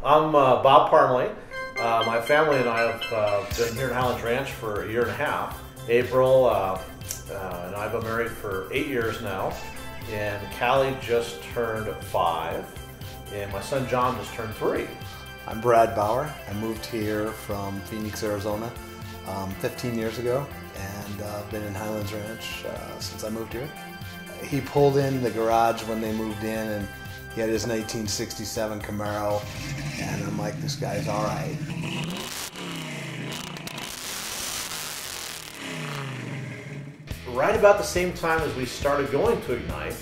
I'm Bob Parmley. My family and I have been here at Highlands Ranch for a year and a half. April and I've been married for 8 years now, and Callie just turned 5, and my son John just turned 3. I'm Brad Bauer. I moved here from Phoenix, Arizona 15 years ago, and I've been in Highlands Ranch since I moved here. He pulled in the garage when they moved in, and he had his 1967 Camaro, and I'm like, this guy's all right. Right about the same time as we started going to Ignite,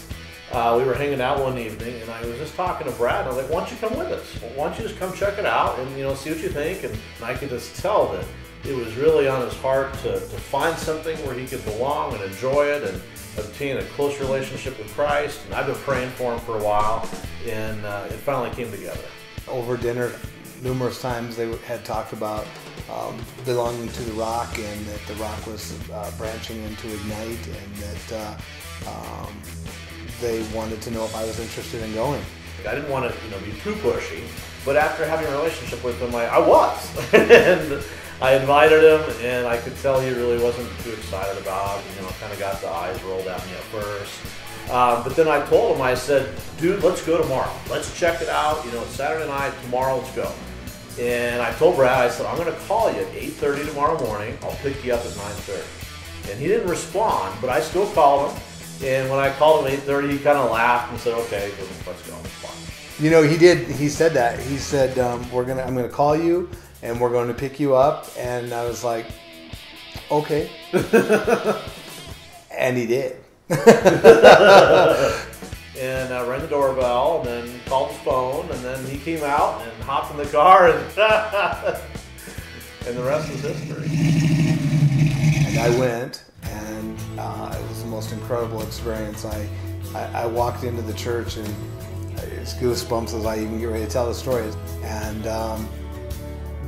we were hanging out one evening, and I was just talking to Brad. I was like, "Why don't you come with us? Why don't you just come check it out and see what you think?" And I could just tell that it was really on his heart to find something where he could belong and enjoy it and obtain a close relationship with Christ. And I've been praying for him for a while, and it finally came together. Over dinner, numerous times they had talked about belonging to the Rock, and that the Rock was branching into Ignite, and that they wanted to know if I was interested in going. I didn't want to be too pushy, but after having a relationship with him, I was. And I invited him, and I could tell he really wasn't too excited about it. Kind of got the eyes rolled at me at first. But then I told him, I said, "Dude, let's go tomorrow. Let's check it out. It's Saturday night. Tomorrow, let's go." And I told Brad, I said, "I'm going to call you at 8:30 tomorrow morning. I'll pick you up at 9:30. And he didn't respond, but I still called him. And when I called him at 8:30, he kind of laughed and said, "Okay, let's go." It's fine. He did. He said that. He said, I'm going to call you, and we're going to pick you up." And I was like, "Okay." And he did. And I rang the doorbell, and then called his phone, and then he came out and hopped in the car, and and the rest is history. And I went, and it was the most incredible experience. I walked into the church, and it's goosebumps as I even get ready to tell the story. And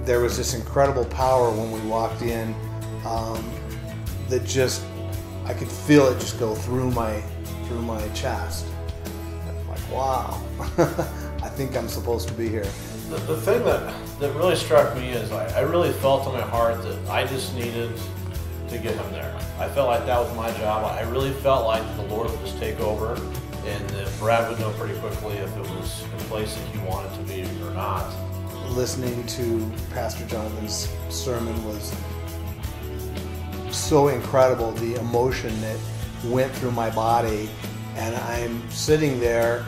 there was this incredible power when we walked in that just, I could feel it just go through my chest. I'm like, wow, I think I'm supposed to be here. The thing that really struck me is I really felt in my heart that I just needed to get him there. I felt like that was my job. I really felt like the Lord would just take over, and that Brad would know pretty quickly if it was a place that he wanted to be or not. Listening to Pastor Jonathan's sermon was so incredible, the emotion that went through my body, and I'm sitting there,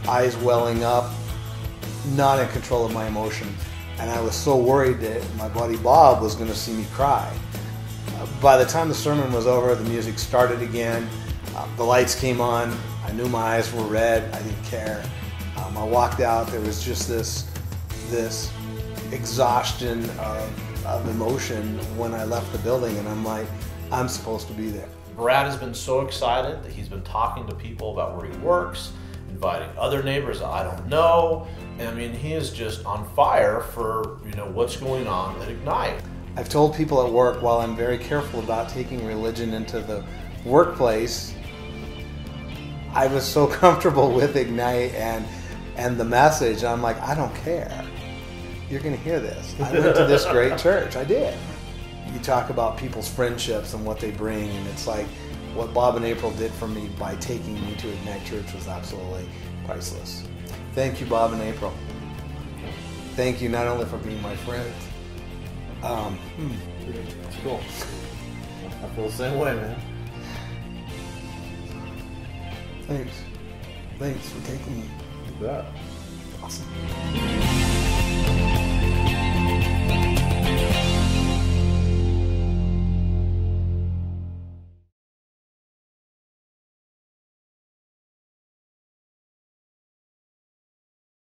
eyes welling up, not in control of my emotion, and I was so worried that my buddy Bob was going to see me cry. By the time the sermon was over, the music started again, the lights came on, I knew my eyes were red, I didn't care. I walked out, there was just this exhaustion of emotion when I left the building, and I'm like, I'm supposed to be there. Brad has been so excited that he's been talking to people about where he works, inviting other neighbors that I don't know. And I mean, he is just on fire for what's going on at Ignite. I've told people at work, while I'm very careful about taking religion into the workplace, I was so comfortable with Ignite and the message. I'm like, I don't care. You're going to hear this. I went to this great church. I did. You talk about people's friendships and what they bring, and it's like what Bob and April did for me by taking me to Ignite Church was absolutely priceless. Thank you, Bob and April. Thank you not only for being my friends. It's cool. I feel the same way, man. Thanks. Thanks for taking me. You bet.